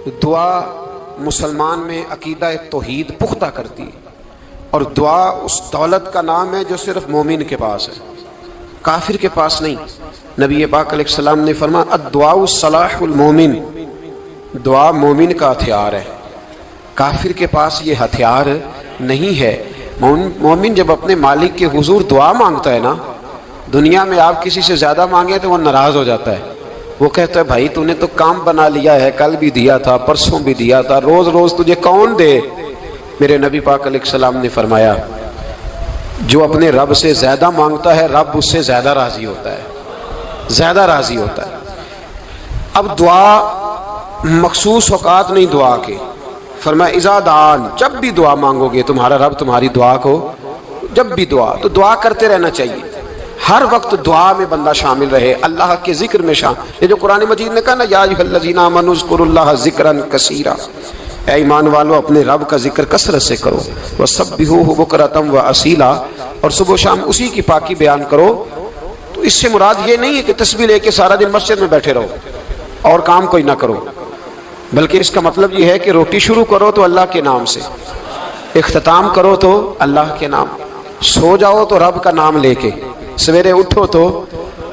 دعا مسلمان میں عقیدہ توحید پختہ کرتی ہے، اور دعا اس دولت کا نام ہے جو صرف مومن کے پاس ہے، کافر کے پاس نہیں۔ نبی پاک علیہ السلام نے فرمایا الدعاء صلاح المومن، دعا مومن کا ہتھیار ہے، کافر کے پاس یہ ہتھیار نہیں ہے۔ مومن جب اپنے مالک کے حضور دعا مانگتا ہے نا، دنیا میں آپ کسی سے زیادہ مانگے تو وہ ناراض ہو جاتا ہے، وہ کہتا ہے بھائی تو نے تو کام بنا لیا ہے، کل بھی دیا تھا، پرسوں بھی دیا تھا، روز روز تجھے کون دے؟ میرے نبی پاک علیہ السلام نے فرمایا جو اپنے رب سے زیادہ مانگتا ہے رب اس سے زیادہ راضی ہوتا ہے، زیادہ راضی ہوتا ہے۔ اب دعا مخصوص اوقات نہیں دعا کے، فرمایا اذا دعان، جب بھی دعا مانگو گے تمہارا رب تمہاری دعا کو، جب بھی دعا، تو دعا کرتے رہنا چاہیے، ہر وقت دعا میں بندہ شامل رہے، اللہ کے ذکر میں شامل۔ یہ جو قرآن مجید نے کہا نا یا ایھا الذین آمنوا اذکروا اللہ ذکرا کثیرا، اے ایمان والو اپنے رب کا ذکر کثرت سے کرو، وسبحوہ بکرۃ واصیلا، اور صبح و شام اسی کی پاکی بیان کرو۔ تو اس سے مراد یہ نہیں ہے کہ تسبیح لے کے سارا دن مسجد میں بیٹھے رہو اور کام کوئی نہ کرو، بلکہ اس کا مطلب یہ ہے کہ روٹی شروع کرو تو اللہ کے نام سے، اختتام کرو تو اللہ کے نام، سو جاؤ تو رب کا نام لے کے، سویرے اٹھو تو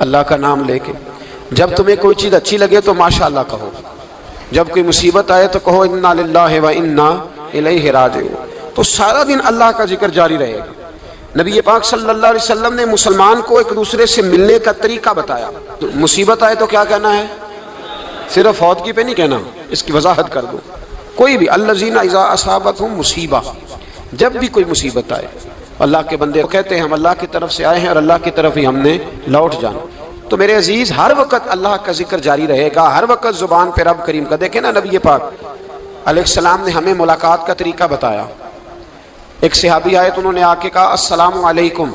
اللہ کا نام لے کے، جب تمہیں کوئی چیز اچھی لگے تو ماشاءاللہ کہو، جب کوئی مصیبت آئے تو کہو انا للہ و انا الیہ راجعون۔ تو سارا دن اللہ کا ذکر جاری رہے گا۔ نبی پاک صلی اللہ علیہ وسلم نے مسلمان کو ایک دوسرے سے ملنے کا طریقہ بتایا۔ مصیبت آئے تو کیا کہنا ہے؟ صرف فوت پہ نہیں کہنا، اس کی وضاحت کر دو۔ کوئی بھی الذین اذا اصابتہم مصیبہ، جب بھی کوئی مصیبت آئے، اللہ کے بندے کہتے ہیں ہم اللہ کی طرف سے آئے ہیں اور اللہ کی طرف ہی ہم نے لوٹ جانا۔ تو میرے عزیز ہر وقت اللہ کا ذکر جاری رہے گا، ہر وقت زبان پہ رب کریم کا۔ دیکھیں نا نبی پاک علیہ السلام نے ہمیں ملاقات کا طریقہ بتایا۔ ایک صحابی آئے تو انہوں نے آ کے کہا السلام علیکم،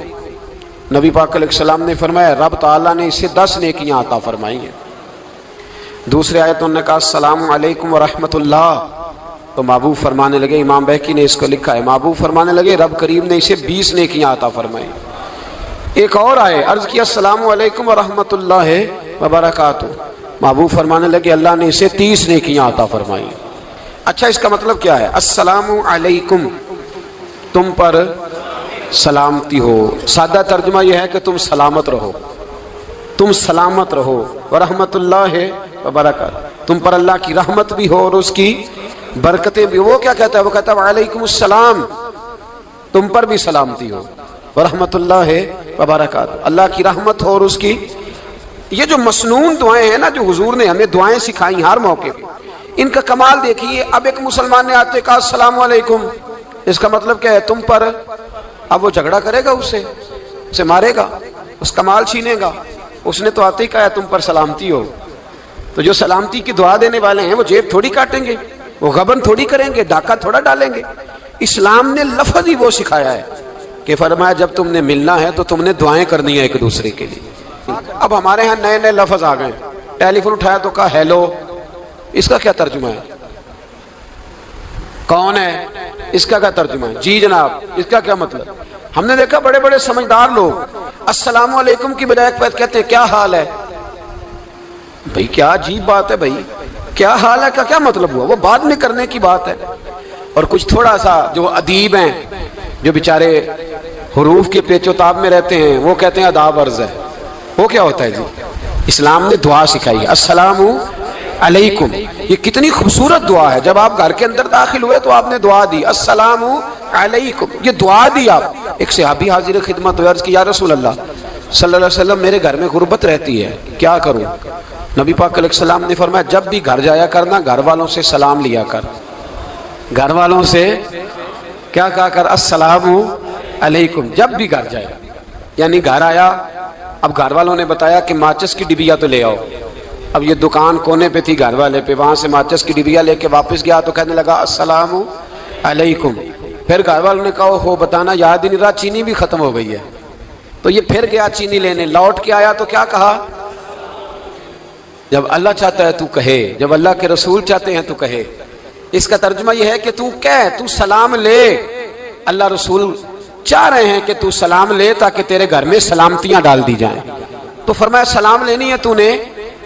نبی پاک علیہ السلام نے فرمایا رب تعالیٰ نے اسے 10 نیکیاں عطا فرمائی ہیں۔ دوسرے آئے تو انہوں نے کہا السلام علیکم ورحمۃ اللہ، تو محبوب فرمانے لگے، امام بہقی نے اس کو لکھا ہے، محبوب فرمانے لگے رب کریم نے اسے 20 نیکیاں عطا فرمائی۔ ایک اور آئے، عرض کیا السلام علیکم ورحمۃ اللہ وبرکاتہ، محبوب فرمانے لگے اللہ نے اسے 30 نیکیاں عطا فرمائی۔ اچھا اس کا مطلب کیا ہے؟ السلام علیکم، تم پر سلامتی ہو، سادہ ترجمہ یہ ہے کہ تم سلامت رہو، تم سلامت رہو، ورحمۃ اللہ وبرکاتہ، تم پر اللہ کی رحمت بھی ہو اور اس کی برکتیں بھی۔ وہ کیا کہتا ہے؟ وہ کہتا ہے وعلیکم السلام، تم پر بھی سلامتی ہو، ورحمۃ اللہ وبرکاتہ، اللہ کی رحمت ہو اور اس کی۔ یہ جو مسنون دعائیں ہیں نا جو حضور نے ہمیں دعائیں سکھائیں ہر موقع پہ، ان کا کمال دیکھیے۔ اب ایک مسلمان نے آتے کہا السلام علیکم، اس کا مطلب کیا ہے؟ تم پر۔ اب وہ جھگڑا کرے گا اس سے، اسے مارے گا، اس کا مال چھینے گا؟ اس نے تو آتے ہی کہا ہے تم پر سلامتی ہو۔ تو جو سلامتی کی دعا دینے والے ہیں وہ جیب تھوڑی کاٹیں گے، وہ غبن تھوڑی کریں گے، ڈاکہ تھوڑا ڈالیں گے۔ اسلام نے لفظ ہی وہ سکھایا ہے کہ فرمایا جب تم نے ملنا ہے تو تم نے دعائیں کرنی ہیں ایک دوسرے کے لیے۔ اب ہمارے ہاں نئے نئے لفظ آ گئے، ٹیلی فون اٹھایا تو کہا ہیلو، اس کا کیا ترجمہ ہے؟ کون ہے، اس کا کیا ترجمہ ہے؟ جی جناب، اس کا کیا مطلب؟ ہم نے دیکھا بڑے بڑے سمجھدار لوگ السلام علیکم کی بجائے کہتے ہیں کیا حال ہے۔ بھئی کیا عجیب بات ہے، بھئی کیا حال ہے کا کیا مطلب ہوا؟ وہ بعد میں کرنے کی بات ہے۔ اور کچھ تھوڑا سا جو ادیب ہیں، جو بیچارے حروف کے پیچ و تاب میں رہتے ہیں، وہ کہتے ہیں آداب عرض ہے۔ وہ کیا ہوتا ہے جی؟ اسلام نے دعا سکھائی ہے السلام علیکم، یہ کتنی خوبصورت دعا ہے۔ جب آپ گھر کے اندر داخل ہوئے تو آپ نے دعا دی السلام علیکم، یہ دعا دی آپ۔ ایک صحابی حاضر خدمت ہوئے، عرض کی یا رسول اللہ صلی اللہ علیہ وسلم میرے گھر میں غربت رہتی ہے، کیا کروں؟ نبی پاک علیہ السلام نے فرمایا جب بھی گھر جایا کرنا گھر والوں سے سلام لیا کر، گھر والوں سے کیا کہا کر؟ السلام علیکم، جب بھی گھر جائے۔ یعنی گھر آیا، اب گھر والوں نے بتایا کہ ماچس کی ڈبیا تو لے آؤ۔ اب یہ دکان کونے پہ تھی گھر والے پہ، وہاں سے ماچس کی ڈبیا لے کے واپس گیا تو کہنے لگا السلام علیکم۔ پھر گھر والوں نے کہا ہو بتانا یاد ہی نہیں رہا، چینی بھی ختم ہو گئی ہے۔ تو یہ پھر گیا چینی لینے، لوٹ کے آیا تو کیا کہا؟ جب اللہ چاہتا ہے تو کہے، جب اللہ کے رسول چاہتے ہیں تو کہے۔ اس کا ترجمہ یہ ہے کہ تو کہہ، تو سلام لے۔ اللہ رسول چاہ رہے ہیں کہ تو سلام لے تاکہ تیرے گھر میں سلامتیاں ڈال دی جائیں۔ تو فرمایا سلام لینی ہے تو نے،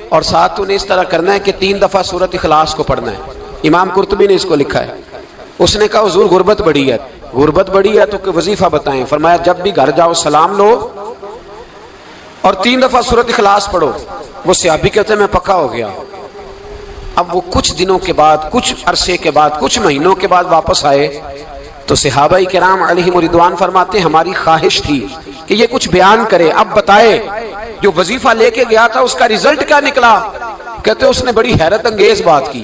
اور ساتھ تو نے اس طرح کرنا ہے کہ 3 دفعہ سورۃ اخلاص کو پڑھنا ہے۔ امام قرطبی نے اس کو لکھا ہے. اس نے کہا حضور غربت بڑی ہے. غربت بڑی ہے تو کہ وظیفہ بتائیں. فرمایا جب بھی گھر جاؤ سلام لو اور 3 دفعہ سورۃ اخلاص پڑھو. وہ صحابی کہتے ہیں میں پکا ہو گیا. اب وہ کچھ دنوں کے بعد، کچھ عرصے کے بعد، کچھ مہینوں کے بعد واپس آئے تو صحابہ کرام علیہم رضوان فرماتے ہیں ہماری خواہش تھی کہ یہ کچھ بیان کرے، اب بتائے جو وظیفہ لے کے گیا تھا اس کا رزلٹ کیا نکلا. کہتے اس نے بڑی حیرت انگیز بات کی،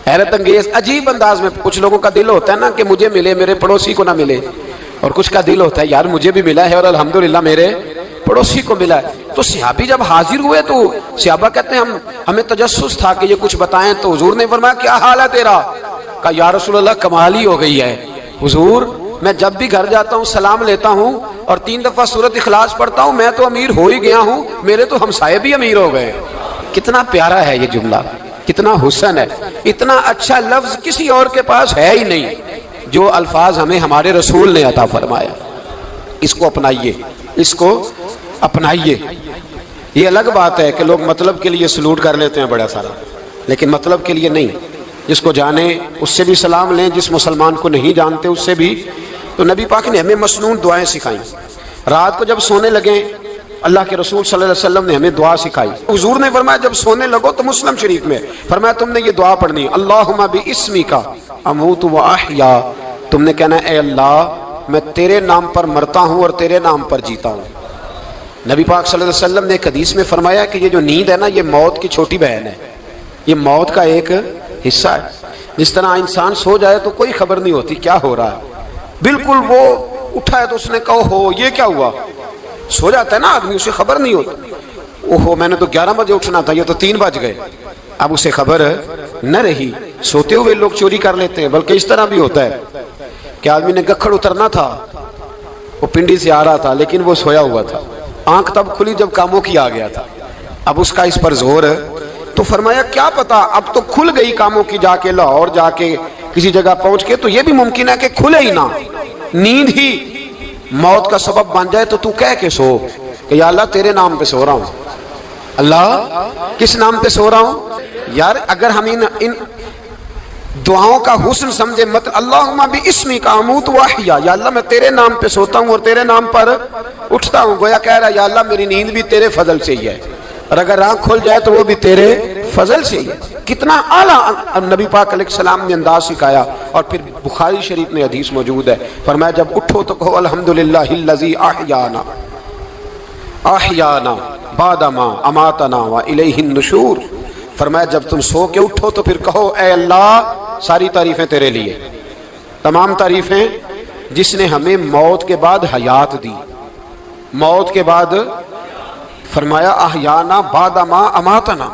حیرت انگیز عجیب انداز میں. کچھ لوگوں کا دل ہوتا ہے نا کہ مجھے ملے میرے پڑوسی کو نہ ملے، اور کچھ کا دل ہوتا ہے یار مجھے بھی ملا ہے اور الحمدللہ میرے پڑوسی کو ملا ہے. تو صحابی جب حاضر ہوئے تو صحابہ کہتے ہیں ہمیں تجسس تھا کہ یہ کچھ بتائیں. تو حضور نے فرمایا کیا حال ہے تیرا؟ کہا یا رسول اللہ کمال ہی ہو گئی ہے حضور، میں جب بھی گھر جاتا ہوں سلام لیتا ہوں اور 3 دفعہ سورۃ اخلاص پڑھتا ہوں. میں تو امیر ہو ہی گیا ہوں، میرے تو ہمسائے بھی امیر ہو گئے. کتنا پیارا ہے یہ جملہ، کتنا حسن ہے. اتنا اچھا لفظ کسی اور کے پاس ہے ہی نہیں جو الفاظ ہمیں ہمارے رسول نے عطا فرمایا. اس کو اپنائیے، اس کو اپنائیے. یہ الگ بات ہے کہ لوگ مطلب کے لیے سلوٹ کر لیتے ہیں بڑا سارا، لیکن مطلب کے لیے نہیں. جس کو جانے اس سے بھی سلام لیں، جس مسلمان کو نہیں جانتے اس سے بھی. تو نبی پاک نے ہمیں مسنون دعائیں سکھائیں. رات کو جب سونے لگیں اللہ کے رسول صلی اللہ علیہ وسلم نے ہمیں دعا سکھائی. حضور نے فرمایا جب سونے لگو تو مسلم شریف میں فرمایا تم نے یہ دعا پڑھنی، اللہم باسمک اموت و احیا. تم نے کہنا اے اللہ میں تیرے نام پر مرتا ہوں اور تیرے نام پر جیتا ہوں. نبی پاک صلی اللہ علیہ وسلم نے ایک حدیث میں فرمایا کہ یہ جو نیند ہے نا یہ موت کی چھوٹی بہن ہے، یہ موت کا ایک حصہ ہے. جس طرح انسان سو جائے تو کوئی خبر نہیں ہوتی کیا ہو رہا ہے، بالکل وہ اٹھا ہے تو اس نے کہا ہو یہ کیا ہوا. سو جاتا ہے نا آدمی، اسے خبر نہیں ہوتی. اوہو میں نے تو 11 بجے اٹھنا تھا، یہ تو 3 بج گئے. اب اسے خبر نہ رہی. سوتے ہوئے لوگ چوری کر لیتے ہیں، بلکہ اس طرح بھی ہوتا ہے کہ آدمی نے گکھڑ اترنا تھا، وہ پنڈی سے آ رہا تھا لیکن وہ سویا ہوا تھا. آنکھ تب کھلی جب کاموں کی آ گیا تھا. اب اس کا اس پر زور ہے تو فرمایا کیا پتا اب تو کھل گئی کاموں کی، جا کے لاہور جا کے کسی جگہ پہنچ کے تو یہ بھی ممکن ہے کہ کھلے ہی نہ، نیند ہی موت کا سبب بن جائے. تو تو کہہ کے سو کہ یا اللہ تیرے نام پہ سو رہا ہوں. اللہ کس نام پہ سو رہا ہوں؟ یار اگر ہم ان دعاؤں کا حسن سمجھے مت اللہم باسمک اموت و احیا، یا اللہ میں تیرے نام پہ سوتا ہوں اور تیرے نام پر اٹھتا ہوں. گویا کہہ رہا یا اللہ میری نیند بھی تیرے فضل سے ہی ہے، اور اگر آنکھ کھل جائے تو وہ بھی تیرے فضل سے ہی ہے. کتنا اعلیٰ نبی پاک علیہ السلام نے انداز سکھایا. اور پھر بخاری شریف میں حدیث موجود ہے، فرمایا جب اٹھو تو کہو الحمدللہ الذی احیانا احیانا بعد ما اماتنا والیہ النشور. فرمایا جب تم سو کے اٹھو تو پھر کہو اے اللہ ساری تعریفیں تیرے لیے، تمام تعریفیں جس نے ہمیں موت کے بعد حیات دی. موت کے بعد فرمایا احیانا بعد ما اماتنا،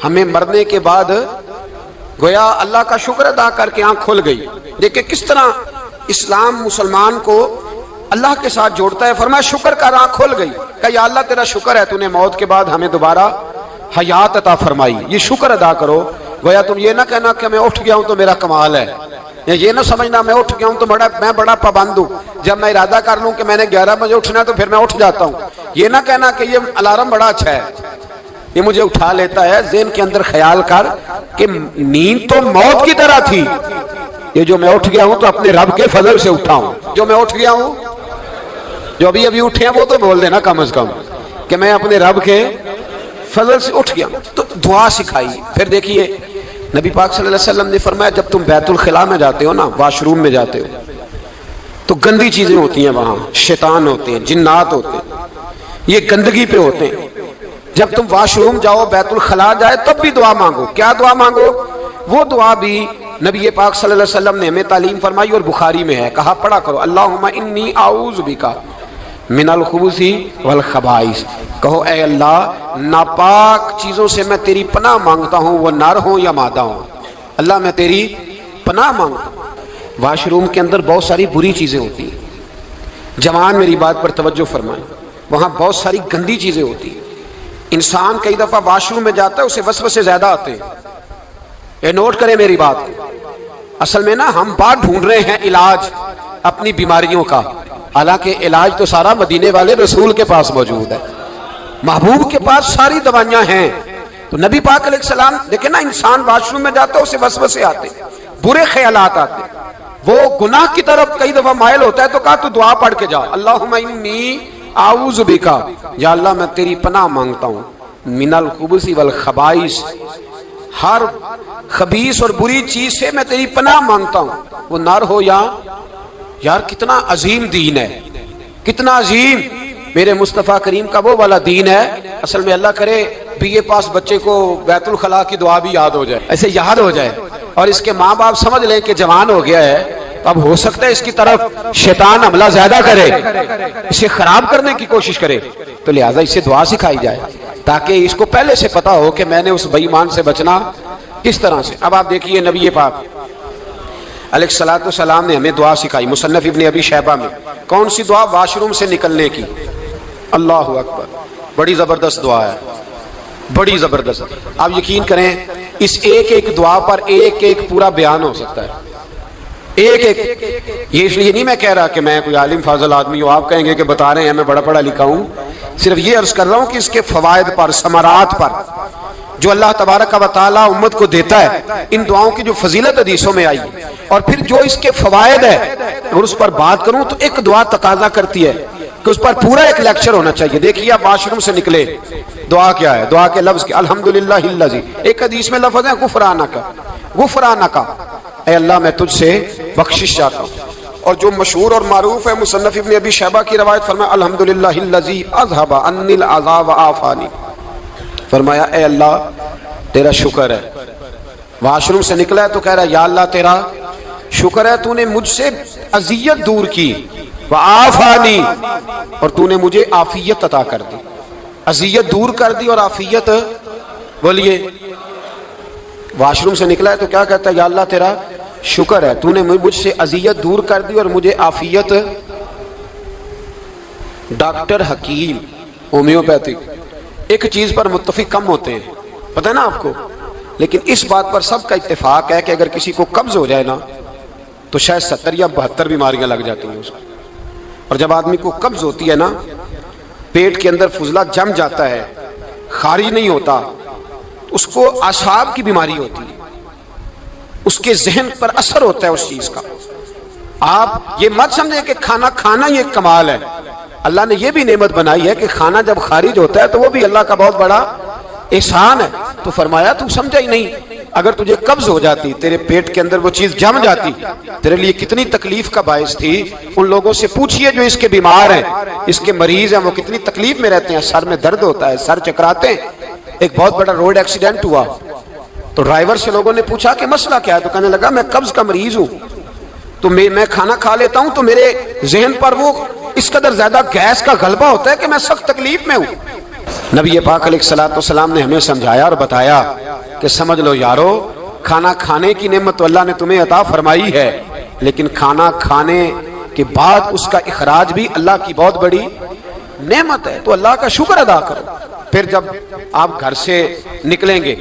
ہمیں مرنے کے بعد گویا اللہ کا شکر ادا کر کے آنکھ کھل گئی. دیکھیں کس طرح اسلام مسلمان کو اللہ کے ساتھ جوڑتا ہے. فرمایا شکر کر آنکھ کھل گئی. کہ یا اللہ تیرا شکر ہے تو نے موت کے بعد ہمیں دوبارہ حیات عطا فرمائی، یہ شکر ادا کرو. گویا تم یہ نہ کہنا کہ میں اٹھ گیا ہوں تو میرا کمال ہے، یا یہ نہ سمجھنا میں اٹھ گیا ہوں تو میں بڑا پابند ہوں، جب میں ارادہ کر لوں کہ میں نے 11 بجے اٹھنا ہے تو پھر میں اٹھ جاتا ہوں. یہ نہ کہنا کہ یہ الارم بڑا اچھا ہے، یہ مجھے اٹھا لیتا ہے. ذہن کے اندر خیال کر کہ نیند تو موت کی طرح تھی، یہ جو میں اٹھ گیا ہوں تو اپنے رب کے فضل سے اٹھا ہوں. جو میں اٹھ گیا ہوں، جو ابھی اٹھے ہیں وہ تو بول دینا کم از کم کہ میں اپنے رب کے فضل سے اٹھ گیا. تو دعا سکھائی. پھر دیکھیے نبی پاک صلی اللہ علیہ وسلم نے فرمایا جب تم بیت الخلاء میں جاتے ہو نا، واش روم میں جاتے ہو تو گندی چیزیں ہوتی ہیں وہاں، شیطان ہوتے ہیں، جنات ہوتے ہیں، یہ گندگی پہ ہوتے ہیں. جب تم واش روم جاؤ، بیت الخلاء جائے تب بھی دعا مانگو. کیا دعا مانگو؟ وہ دعا بھی نبی پاک صلی اللہ علیہ وسلم نے ہمیں تعلیم فرمائی اور بخاری میں ہے. کہا پڑھا کرو اللہم انی اعوذ بک من الخبث والخبائث. کہو اے اللہ ناپاک چیزوں سے میں تیری پناہ مانگتا ہوں، وہ نر ہوں یا مادہ ہوں. اللہ میں تیری پناہ مانگتا ہوں. واش روم کے اندر بہت ساری بری چیزیں ہوتی ہیں. جوان میری بات پر توجہ فرمائیں، وہاں بہت ساری گندی چیزیں ہوتی ہیں. انسان کئی دفعہ واش روم میں جاتا ہے اسے وسوسے زیادہ آتے ہیں. یہ نوٹ کریں میری بات. اصل میں نا ہم بات ڈھونڈ رہے ہیں علاج اپنی بیماریوں کا، حالانکہ علاج تو سارا مدینے والے رسول کے پاس موجود ہے. محبوب کے پاس ساری دوائیاں ہیں. تو نبی پاک علیہ السلام دیکھیں نا، انسان واش روم میں جاتا ہے اسے وسوسے آتے، برے خیالات آتے، وہ گناہ کی طرف کئی دفعہ مائل ہوتا ہے تو کہا تو دعا پڑھ کے جا، اللہم انی اعوذ بکا، یا اللہ میں تیری پناہ مانگتا ہوں، من الخبث والخبائث، ہر خبیث اور بری چیز سے میں تیری پناہ مانگتا ہوں، وہ نر ہو یا یار کتنا عظیم دین ہے، کتنا عظیم میرے مصطفیٰ کریم کا وہ والا دین ہے۔ اصل میں اللہ کرے بی اے پاس بچے کو بیت الخلاء کی دعا بھی یاد ہو جائے، ایسے یاد ہو جائے، اور اس کے ماں باپ سمجھ لیں کہ جوان ہو گیا ہے، تو اب ہو سکتا ہے اس کی طرف شیطان حملہ زیادہ کرے، اسے خراب کرنے کی کوشش کرے، تو لہٰذا اسے دعا سکھائی جائے تاکہ اس کو پہلے سے پتا ہو کہ میں نے اس بے ایمان سے بچنا کس طرح سے۔ اب آپ دیکھیے نبی پاک علیہ الصلوۃ والسلام نے ہمیں دعا سکھائی، مصنف ابن ابی شیبہ میں، کون سی دعا؟ واش روم سے نکلنے کی۔ اللہ اکبر، بڑی زبردست دعا ہے، بڑی زبردست۔ آپ یقین کریں اس ایک ایک دعا پر ایک ایک پورا بیان ہو سکتا ہے، ایک ایک۔ یہ اس لیے نہیں میں کہہ رہا کہ میں کوئی عالم فاضل آدمی ہوں، آپ کہیں گے کہ بتا رہے ہیں میں بڑا پڑھا لکھا ہوں، صرف یہ عرض کر رہا ہوں کہ اس کے فوائد پر، ثمرات پر جو اللہ تبارک و تعالیٰ امت کو دیتا ہے، ان دعاؤں کی جو فضیلت حدیثوں میں آئی، اور پھر جو اس کے فوائد ہے، اور اس پر بات کروں تو ایک دعا تقاضا کرتی ہے کہ اس پر پورا ایک لیکچر ہونا چاہیے۔ دیکھیے آپ واش روم سے نکلے، دعا کیا ہے؟ دعا کے لفظ کیا؟ الحمدللہ الذی، ایک حدیث میں لفظ ہے غفرانک، غفرانک، اے اللہ میں تجھ سے بخشش چاہتا ہوں۔ اور جو مشہور اور معروف ہے مصنف ابن ابی شیبہ کی روایت، فرمایا الحمدللہ الذی اذھب عنی العذاب وعافانی، فرمایا اے اللہ تیرا شکر ہے، واش روم سے نکلا ہے تو کہہ رہا ہے یا اللہ تیرا شکر ہے تو نے مجھ سے اذیت دور کی، وعافانی، اور تو نے مجھے عافیت عطا کر دی، اذیت دور کر دی اور عافیت۔ بولیے واش روم سے نکلا ہے تو کیا کہتا ہے؟ یا اللہ تیرا شکر ہے تو نے مجھ سے اذیت دور کر دی اور مجھے عافیت۔ ڈاکٹر حکیم ہومیوپیتھک ایک چیز پر متفق کم ہوتے ہیں، پتہ ہے نا آپ کو، لیکن اس بات پر سب کا اتفاق ہے کہ اگر کسی کو قبض ہو جائے نا تو شاید 70 یا 72 بیماریاں لگ جاتی ہیں اس کو۔ اور جب آدمی کو قبض ہوتی ہے نا، پیٹ کے اندر فضلہ جم جاتا ہے، خارج نہیں ہوتا، اس کو اعصاب کی بیماری ہوتی ہے، اس کے ذہن پر اثر ہوتا ہے اس چیز کا۔ آپ یہ مت سمجھیں کہ کھانا کھانا ہی ایک کمال ہے، اللہ نے یہ بھی نعمت بنائی ہے کہ کھانا جب خارج ہوتا ہے تو وہ بھی اللہ کا بہت بڑا احسان ہے۔ تو فرمایا تو سمجھا ہی نہیں، اگر تجھے قبض ہو جاتی، تیرے پیٹ کے اندر وہ چیز جم جاتی، تیرے لیے کتنی تکلیف کا باعث تھی۔ ان لوگوں سے پوچھئے جو اس کے بیمار ہیں، اس کے مریض ہیں، وہ کتنی تکلیف میں رہتے ہیں، سر میں درد ہوتا ہے، سر چکراتے ہیں۔ ایک بہت بڑا روڈ ایکسیڈنٹ ہوا تو ڈرائیور سے لوگوں نے پوچھا کہ مسئلہ کیا ہے، تو کہنے لگا میں قبض کا مریض ہوں، تو میں کھانا کھا لیتا ہوں تو میرے ذہن پر وہ اس قدر زیادہ گیس کا غلبہ ہوتا ہے کہ میں سخت تکلیف میں ہوں۔ نبی پاک علیہ الصلوۃ والسلام نے ہمیں سمجھایا اور بتایا کہ سمجھ لو یارو، کھانا کھانے کی نعمت تو اللہ نے تمہیں عطا فرمائی ہے، لیکن کھانا کھانے کے بعد اس کا اخراج بھی اللہ کی بہت بڑی نعمت ہے، تو اللہ کا شکر ادا کرو۔ پھر جب آپ گھر سے نکلیں گے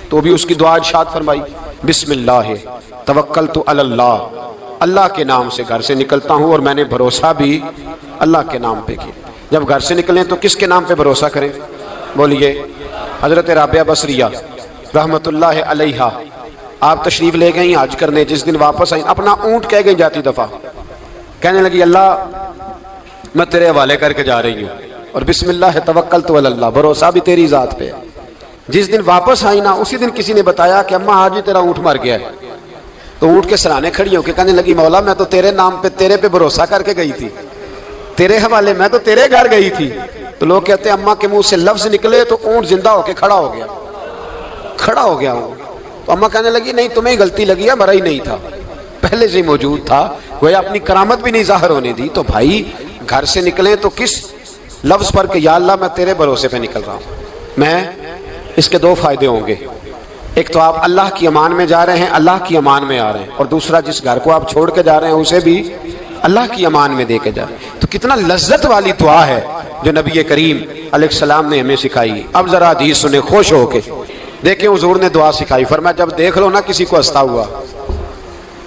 تو بھی اس کی دعا ارشاد فرمائی، بسم اللہ توکلت علی اللہ، اللہ کے نام سے گھر سے نکلتا ہوں اور میں نے بھروسہ بھی اللہ کے نام پہ کیا۔ جب گھر سے نکلیں تو کس کے نام پہ بھروسہ کریں؟ بولیے حضرت رابعہ بصریہ رحمت اللہ علیہا، آپ تشریف لے گئیں حج کرنے، جس دن واپس آئیں اپنا اونٹ کہہ گئی جاتی دفعہ، کہنے لگی اللہ میں تیرے حوالے کر کے جا رہی ہوں، اور بسم اللہ توکلت علی اللہ، بھروسہ بھی تیری ذات پہ۔ جس دن واپس آئی نا اسی دن کسی نے بتایا کہ اماں آج ہی تیرا اونٹ مر گیا ہے، تو اونٹ کے سرانے کھڑی ہو کے کہنے لگی مولا میں تو تیرے نام پہ تیرے پہ بھروسہ کر کے گئی تھی، تیرے حوالے، میں تو تیرے گھر گئی تھی۔ تو لوگ کہتے ہیں اماں کے منہ سے لفظ نکلے تو اونٹ زندہ ہو کے کھڑا ہو گیا، کھڑا ہو گیا ہوں۔ تو اماں کہنے لگی نہیں تمہیں غلطی لگی ہے، مرا ہی نہیں تھا، پہلے سے ہی موجود تھا، وہ اپنی کرامت بھی نہیں ظاہر ہونے دی۔ تو بھائی گھر سے نکلیں تو کس لفظ پر کہ یا اللہ میں تیرے بھروسے پہ نکل رہا ہوں میں، اس کے دو فائدے ہوں گے، ایک تو آپ اللہ کی امان میں جا رہے ہیں، اللہ کی امان میں آ رہے ہیں، اور دوسرا جس گھر کو آپ چھوڑ کے جا رہے ہیں اسے بھی اللہ کی امان میں دے کے جا رہے ہیں۔ تو کتنا لذت والی دعا ہے جو نبی کریم علیہ السلام نے ہمیں سکھائی۔ اب ذرا حدیث سنیں خوش ہو کے، دیکھیں حضور نے دعا سکھائی، فرمایا جب دیکھ لو نا کسی کو ہنستا ہوا،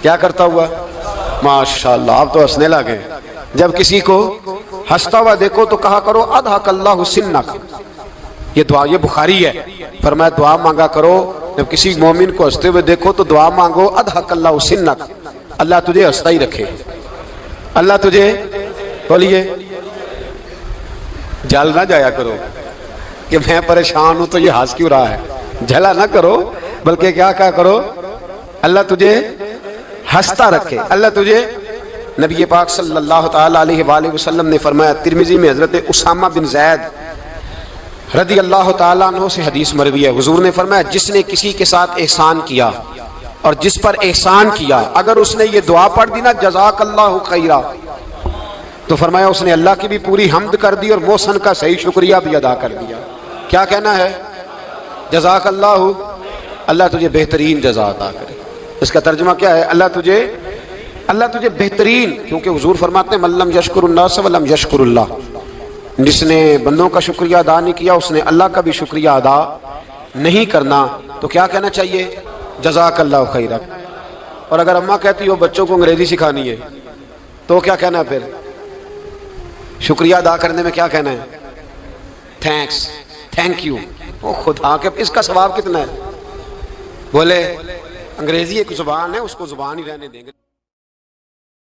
کیا کرتا ہوا؟ ماشاءاللہ آپ تو ہنسنے لگے۔ جب کسی کو ہنستا ہوا دیکھو تو کہا کرو اضحک اللہ سنک، یہ دعا یہ بخاری ہے، فرمایا دعا مانگا کرو جب کسی مومن کو ہنستے ہوئے دیکھو تو دعا مانگو اضحک اللہ سنک، اللہ تجھے ہنستا ہی رکھے، اللہ تجھے بولیے جل نہ جایا کرو کہ میں پریشان ہوں تو یہ ہنس کیوں رہا ہے، جھلا نہ کرو بلکہ کیا کرو اللہ تجھے ہنستا رکھے، اللہ تجھے۔ نبی پاک صلی اللہ تعالی علیہ وآلہ وسلم نے فرمایا، ترمذی میں حضرت اسامہ بن زید رضی اللہ تعالیٰ عنہ سے حدیث مروی ہے، حضور نے فرمایا جس نے کسی کے ساتھ احسان کیا اور جس پر احسان کیا اگر اس نے یہ دعا پڑھ دی نا جزاک اللہ خیرا، تو فرمایا اس نے اللہ کی بھی پوری حمد کر دی اور محسن کا صحیح شکریہ بھی ادا کر دیا۔ کیا کہنا ہے؟ جزاک اللہ، اللہ تجھے بہترین جزا عطا کرے۔ اس کا ترجمہ کیا ہے؟ اللہ تجھے بہترین، کیونکہ حضور فرماتے ہیں من لم یشکر الناس ولم یشکر اللہ، جس نے بندوں کا شکریہ ادا نہیں کیا اس نے اللہ کا بھی شکریہ ادا نہیں کرنا۔ تو کیا کہنا چاہیے؟ جزاک اللہ خیرا۔ اور اگر اماں کہتی ہو بچوں کو انگریزی سکھانی ہے تو کیا کہنا ہے پھر؟ شکریہ ادا کرنے میں کیا کہنا ہے؟ Thanks, thank you. وہ خدا کے اس کا ثواب کتنا ہے؟ بولے انگریزی ایک زبان ہے، اس کو زبان ہی رہنے دیں گے۔